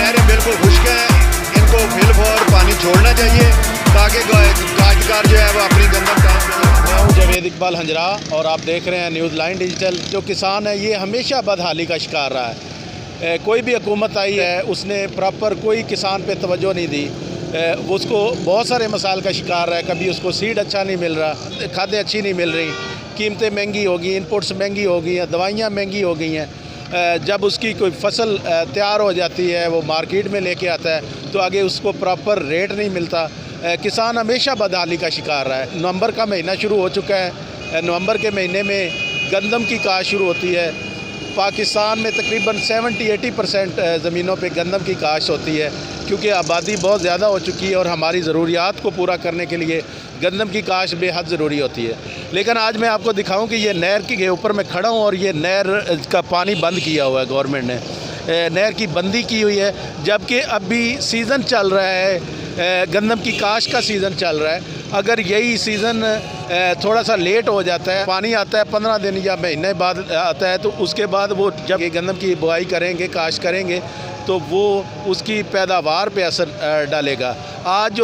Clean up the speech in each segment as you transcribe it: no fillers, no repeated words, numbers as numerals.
नहरें बिल्कुल खुश्क हैं, इनको फिल और पानी छोड़ना चाहिए ताकि काश्तकार जो है वो अपनी गंदम टाइम। मैं हूँ जावेद इकबाल हंजरा और आप देख रहे हैं न्यूज़ लाइन डिजिटल। जो किसान है ये हमेशा बदहाली का शिकार रहा है। कोई भी हुकूमत आई है उसने प्रॉपर कोई किसान पे तवज्जो नहीं दी। उसको बहुत सारे मसाइल का शिकार रहा है। कभी उसको सीड अच्छा नहीं मिल रहा, खादें अच्छी नहीं मिल रही, कीमतें महंगी हो गई, इनपुट्स महंगी हो गई हैं, दवाइयाँ महंगी हो गई हैं। जब उसकी कोई फसल तैयार हो जाती है, वो मार्केट में लेके आता है तो आगे उसको प्रॉपर रेट नहीं मिलता। किसान हमेशा बदहाली का शिकार रहा है। नवंबर का महीना शुरू हो चुका है। नवंबर के महीने में गंदम की काश्त शुरू होती है। पाकिस्तान में तकरीबन 70-80% ज़मीनों पे गंदम की काश्त होती है क्योंकि आबादी बहुत ज़्यादा हो चुकी है और हमारी ज़रूरियात को पूरा करने के लिए गंदम की काश्त बेहद ज़रूरी होती है। लेकिन आज मैं आपको दिखाऊं कि ये नहर के ऊपर मैं खड़ा हूं और ये नहर का पानी बंद किया हुआ है गवर्नमेंट ने। नहर की बंदी की हुई है जबकि अभी सीज़न चल रहा है, गंदम की काश्त का सीज़न चल रहा है। अगर यही सीज़न थोड़ा सा लेट हो जाता है, पानी आता है 15 दिन या महीने बाद आता है, तो उसके बाद वो जब ये गंदम की बुआई करेंगे, काश्त करेंगे तो वो उसकी पैदावार पे असर डालेगा। आज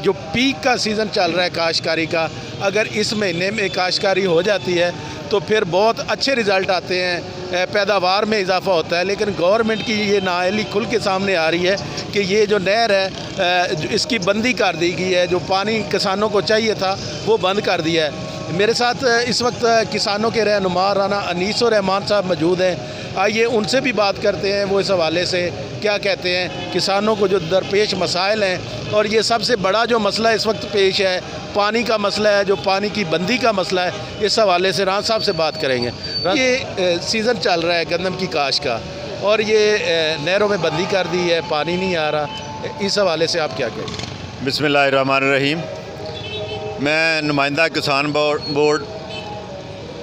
जो पीक का सीज़न चल रहा है काश्तकारी का, अगर इस महीने में काश्तकारी हो जाती है तो फिर बहुत अच्छे रिज़ल्ट आते हैं, पैदावार में इजाफा होता है। लेकिन गवर्नमेंट की ये नाअहली खुल के सामने आ रही है कि ये जो नहर है इसकी बंदी कर दी गई है। जो पानी किसानों को चाहिए था वो बंद कर दिया है। मेरे साथ इस वक्त किसानों के रहनुमा राना अनीसुर रहमान साहब मौजूद हैं। आइए उनसे भी बात करते हैं, वो इस हवाले से क्या कहते हैं। किसानों को जो दरपेश मसाइल हैं और ये सबसे बड़ा जो मसला इस वक्त पेश है, पानी का मसला है, जो पानी की बंदी का मसला है, इस हवाले से राना साहब से बात करेंगे। ये सीज़न चल रहा है गंदम की काश्त का और ये नहरों में बंदी कर दी है, पानी नहीं आ रहा, इस हवाले से आप क्या कहेंगे? बिस्मिल्लाहिर्रहमानिर्रहीम। मैं नुमाइंदा किसान बोर्ड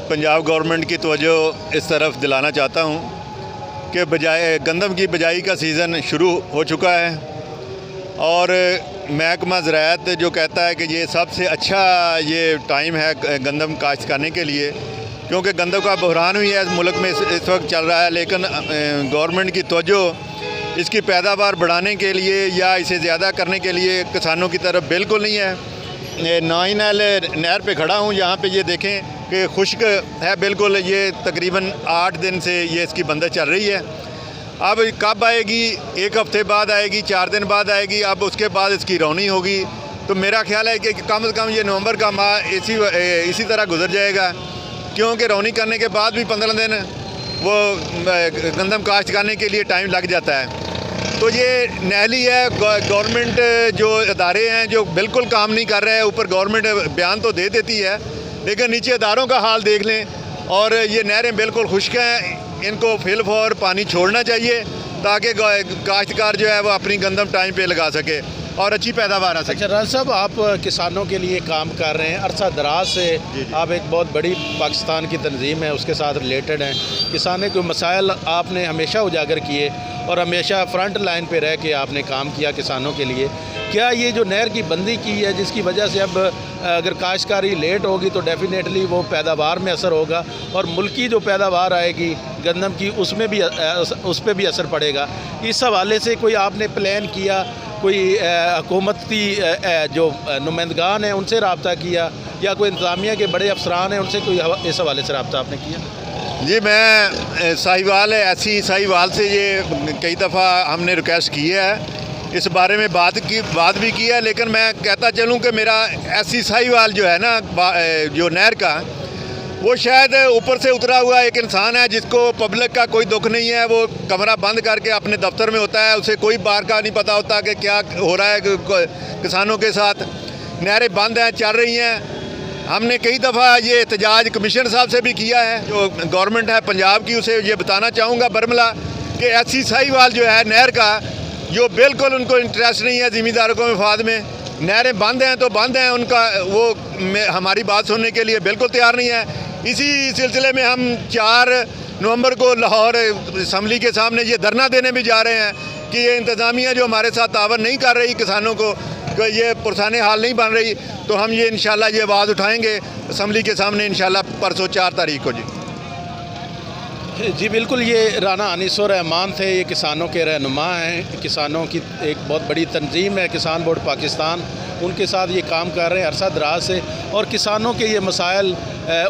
पंजाब गवर्नमेंट की तवज्जो इस तरफ दिलाना चाहता हूँ कि गंदम की बिजाई का सीज़न शुरू हो चुका है और महकमा ज़राअत जो कहता है कि ये सबसे अच्छा ये टाइम है गंदम काश्त करने के लिए, क्योंकि गंदम का बहरान भी है मुल्क में इस वक्त चल रहा है। लेकिन गवर्नमेंट की तवज्जो इसकी पैदावार बढ़ाने के लिए या इसे ज़्यादा करने के लिए किसानों की तरफ बिल्कुल नहीं है। नाइनल नहर पे खड़ा हूँ, यहाँ पे ये देखें कि खुश्क है बिल्कुल। ये तकरीबन 8 दिन से ये इसकी बंदश चल रही है। अब कब आएगी? 1 हफ़्ते बाद आएगी, 4 दिन बाद आएगी, अब उसके बाद इसकी रौनी होगी। तो मेरा ख्याल है कि कम से कम ये नवंबर का माह इसी तरह गुजर जाएगा, क्योंकि रौनी करने के बाद भी 15 दिन वो गंदम काश्त करने के लिए टाइम लग जाता है। तो ये नाअहली है। गवर्नमेंट जो इदारे हैं जो बिल्कुल काम नहीं कर रहे हैं। ऊपर गवर्नमेंट बयान तो दे देती है लेकिन नीचे इदारों का हाल देख लें। और ये नहरें बिल्कुल खुश्क हैं, इनको फिल और पानी छोड़ना चाहिए ताकि काश्तकार जो है वो अपनी गंदम टाइम पे लगा सके और अच्छी पैदावार आ सके। अच्छा राना साहब, आप किसानों के लिए काम कर रहे हैं अरसा दराज से। आप एक बहुत बड़ी पाकिस्तान की तंजीम है उसके साथ रिलेटेड हैं। किसानों के मसाइल आपने हमेशा उजागर किए और हमेशा फ्रंट लाइन पे रह के आपने काम किया किसानों के लिए। क्या ये जो नहर की बंदी की है जिसकी वजह से अब अगर काश्तकारी लेट होगी तो डेफिनेटली वो पैदावार में असर होगा और मुल्की जो पैदावार आएगी गंदम की उसमें भी उस पर भी असर पड़ेगा। इस हवाले से कोई आपने प्लान किया, कोई हुकूमती जो नुमाइंदगान हैं उनसे रब्ता किया या कोई इंतज़ामिया के बड़े अफसरान हैं उनसे कोई इस हवाले से रब्ता आपने किया? जी, मैं साहिवाल से ये कई दफ़ा हमने रिक्वेस्ट की है, इस बारे में बात भी की है। लेकिन मैं कहता चलूँ कि मेरा ऐसी साहिवाल जो है ना, जो नहर का, वो शायद ऊपर से उतरा हुआ एक इंसान है जिसको पब्लिक का कोई दुख नहीं है। वो कमरा बंद करके अपने दफ्तर में होता है, उसे कोई बार का नहीं पता होता कि क्या हो रहा है किसानों के साथ। नहरें बंद हैं, चल रही हैं। हमने कई दफ़ा ये एहतजाज कमिश्नर साहब से भी किया है, जो गवर्नमेंट है पंजाब की, उसे ये बताना चाहूँगा बरमला कि ऐसी साहिवाल जो है नहर का, जो बिल्कुल उनको इंटरेस्ट नहीं है ज़मींदारों को मफाद में। नहरें बंद हैं तो बंद हैं, उनका वो हमारी बात सुनने के लिए बिल्कुल तैयार नहीं है। इसी सिलसिले में हम 4 नवंबर को लाहौर असम्बली के सामने ये धरना देने भी जा रहे हैं कि ये इंतज़ामिया जो हमारे साथ तावन नहीं कर रही, किसानों को ये पुरसाने हाल नहीं बन रही, तो हम ये इंशाल्लाह ये आवाज़ उठाएंगे असम्बली के सामने इंशाल्लाह परसों 4 तारीख को। जी जी बिल्कुल, ये राना अनीसुर रहमान थे, ये किसानों के रहनुमा हैं, किसानों की एक बहुत बड़ी तंजीम है किसान बोर्ड पाकिस्तान, उनके साथ ये काम कर रहे हैं अरसा दराज से, और किसानों के ये मसाइल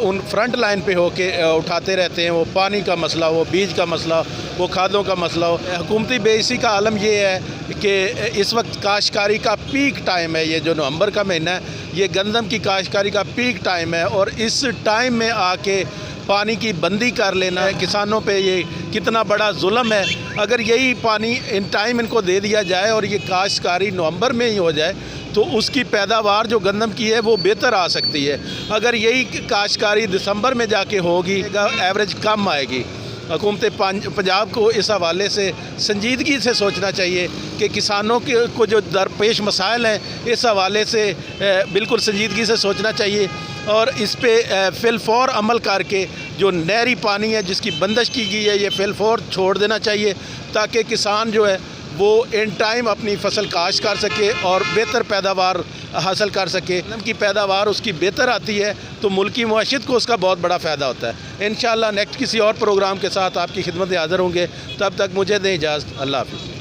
उन फ्रंट लाइन पे होके उठाते रहते हैं। वो पानी का मसला, वो बीज का मसला, वो खादों का मसला हो। हुकूमती बेइसी का आलम ये है कि इस वक्त काश्तकारी का पीक टाइम है, ये जो नवंबर का महीना है, ये गंदम की काश्तकारी का पीक टाइम है, और इस टाइम में आके पानी की बंदी कर लेना है किसानों पे, ये कितना बड़ा जुल्म है। अगर यही पानी इन टाइम इनको दे दिया जाए और ये काश्तकारी नवंबर में ही हो जाए तो उसकी पैदावार जो गंदम की है वो बेहतर आ सकती है। अगर यही काश्तकारी दिसंबर में जाके होगी, एवरेज कम आएगी। हुकूमत पंजाब को इस हवाले से संजीदगी से सोचना चाहिए कि किसानों को जो दरपेश मसाइल हैं, इस हवाले से बिल्कुल संजीदगी से सोचना चाहिए, और इस पे फिलफौर अमल करके जो नहरी पानी है जिसकी बंदिश की गई है, ये फिलफौर छोड़ देना चाहिए, ताकि किसान जो है वो इन टाइम अपनी फसल काश्त कर सके और बेहतर पैदावार हासिल कर सके। गन्नम की पैदावार उसकी बेहतर आती है तो मुल्की मुआशत को उसका बहुत बड़ा फ़ायदा होता है। इंशाअल्लाह नेक्स्ट किसी और प्रोग्राम के साथ आपकी खिदमत में हाज़िर होंगे, तब तक मुझे दें इजाज़त। अल्लाह हाफ़िज़।